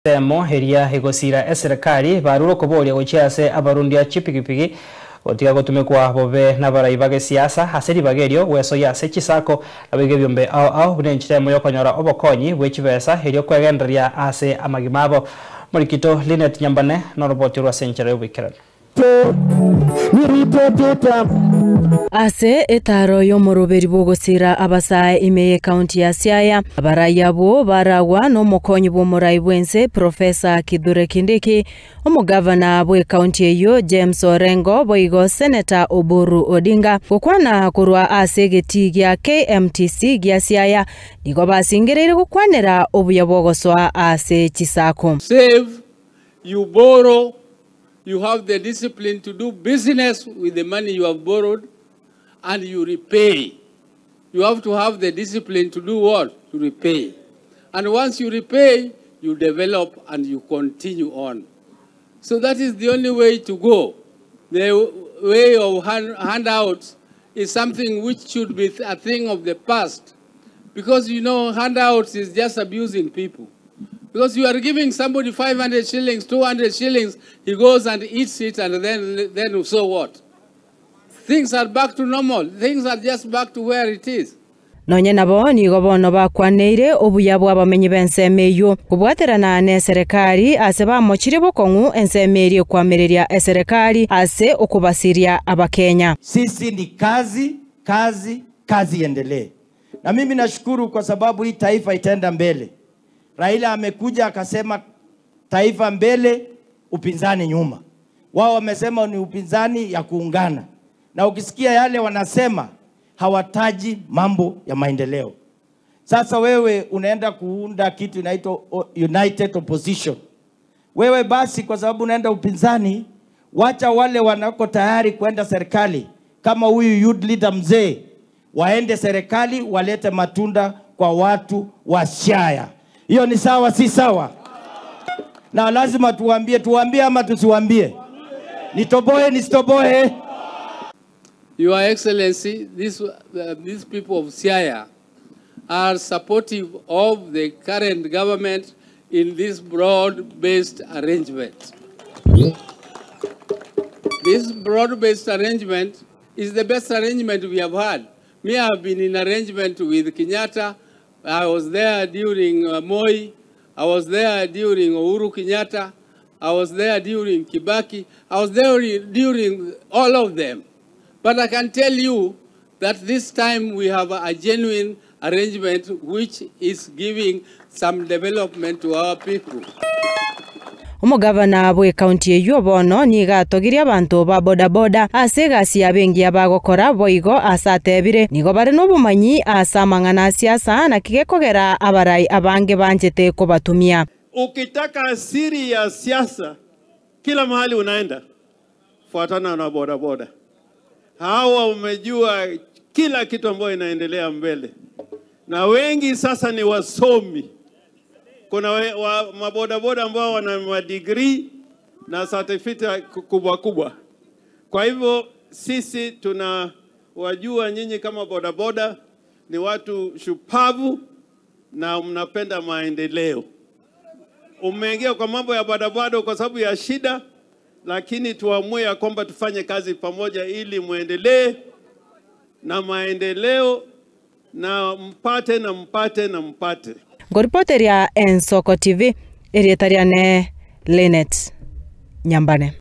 Semo heria hegosira serikali baruro kuboria gochiase abarundi a chipikipiki otiga gutumikwa bobe nabaraiba siasa haseri bagerio weso yase chisako abege byombe au bunenchire moyo konyora obokonyi wechibesa herio kwegenderia ase amagimabo Morikito Linet Nyambane no roboti rwa Century Weekend. Ase etaro yo moroberi bogosira abasae imeye county ya Siaya abaraya bo baragwa no mokonyi bo morai bwense Professor Kithure Kindiki omugavana bwe county yo James Orengo boigo Senator Oburu Odinga gukwana kurwa ase geti gya KMTC gya Siaya nigo basingerere gukwanera obuya bogoswa ase chisako. Save, you borrow. You have the discipline to do business with the money you have borrowed, and you repay. You have to have the discipline to do what? To repay. And once you repay, you develop and you continue on. So that is the only way to go. The way of handouts is something which should be a thing of the past. Because, you know, handouts is just abusing people. Because you are giving somebody 500 shillings, 200 shillings, he goes and eats it, and then so what? Things are back to normal. Things are just back to where it is. Nonye nabo ni gobono bakwaneire obuya bwa bamenyi bensemeyo kubwaterana ne serikali ase bamochire bokongu ensemerie kwamereria serikali ase okubasiria abakenya. Sisi ni kazi endelee. Na mimi nashukuru kwa sababu hii taifa itaenda mbele. Raila amekuja akasema taifa mbele, upinzani nyuma. Wao wamesema ni upinzani ya kuungana. Na ukisikia yale wanasema hawataji mambo ya maendeleo. Sasa wewe unaenda kuunda kitu inaitwa United Opposition. Wewe basi kwa sababu unaenda upinzani, wacha wale wanako tayari kwenda serikali kama huyu youth leader mzee waende serikali walete matunda kwa watu wa Siaya. Hiyo ni sawa si sawa? Na lazima tuambie ama tusiwaambie? Nitoboe nisitoboe? Your Excellency, these people of Siaya are supportive of the current government in this broad-based arrangement. This broad-based arrangement is the best arrangement we have had. Me, I have been in arrangement with Kenyatta. I was there during Moi. I was there during Uhuru Kenyatta. I was there during Kibaki. I was there during all of them. But I can tell you that this time we have a genuine arrangement which is giving some development to our people. Omugavana bwe county yo bono ni gatogiria abantu ba bodaboda ase gasi abengi abagokora boigo asatebire nigo bare no bumanyi asamangana siasa na kigekogera abarai abange banjete ko batumia. Ukitaka siri ya siasa kila mahali unaenda fuatana na bodaboda. Hawa umejua kila kitu ambayo inaendelea mbele. Na wengi sasa ni wasomi. Kuna mabodaboda ambao wana degree na certificate kubwa. Kwa hivyo sisi tunawajua nyinyi kama bodaboda ni watu shupavu na mnapenda maendeleo. Umeingia kwa mambo ya bodaboda kwa sababu ya shida, lakini tuamue ya kwamba tufanye kazi pamoja ili muendelee na maendeleo na mpate. Ngoripoteria Ensoko TV erietariane Linet Nyambane.